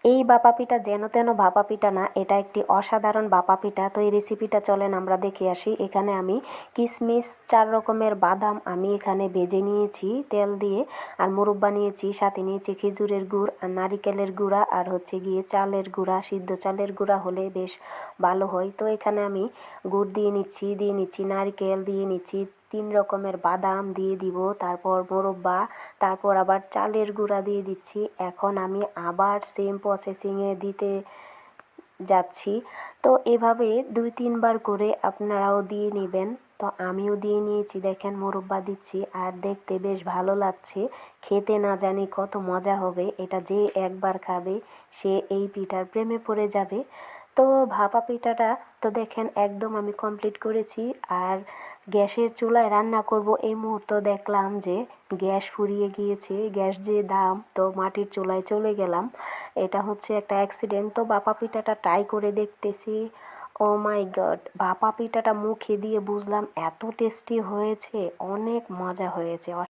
এই ভাপা পিঠা যেন তেন ভাপা পিঠা না, এটা একটি অসাধারণ ভাপা পিঠা। তো এই রেসিপিটা চলেন আমরা দেখে আসি। এখানে আমি কিশমিশ, 4 রকমের বাদাম আমি এখানে ভেজে নিয়েছি তেল দিয়ে, আর মুরব্বা নিয়েছি, সাথে নিয়েছি খেজুরের গুড় আর নারিকেলের গুঁড়া, আর হচ্ছে গিয়ে চালের গুঁড়া, সিদ্ধ চালের গুঁড়া হলে বেশ ভালো হয়। তো এখানে আমি গুড় দিয়ে নিচ্ছি নারকেল দিয়ে নিচ্ছি, 3 রকমের বাদাম দিয়ে দিব, তারপর মোরব্বা, তারপর আবার চালের গুঁড়া দিয়ে দিচ্ছি। এখন আমি আবার সেম প্রসেসিংয়ে দিতে যাচ্ছি। তো এভাবে 2-3 বার করে আপনারাও দিয়ে নেবেন। তো আমিও দিয়ে নিয়েছি, দেখেন মোরব্বা দিচ্ছি, আর দেখতে বেশ ভালো লাগছে। খেতে না জানি কত মজা হবে, এটা যে একবার খাবে সে এই পিঠার প্রেমে পড়ে যাবে। তো ভাপা পিঠাটা তো দেখেন একদম আমি কমপ্লিট করেছি। আর গ্যাসের চুলায় রান্না করব এই মুহূর্তে দেখলাম যে গ্যাস ফুরিয়ে গিয়েছে, গ্যাস যে দাম, তো মাটির চুলায় চলে গেলাম। এটা হচ্ছে একটা অ্যাক্সিডেন্ট। তো ভাপা পিঠাটা ট্রাই করে দেখতেছি। ও মাই গড, ভাপা পিঠাটা মুখে দিয়ে বুঝলাম এত টেস্টি হয়েছে, অনেক মজা হয়েছে।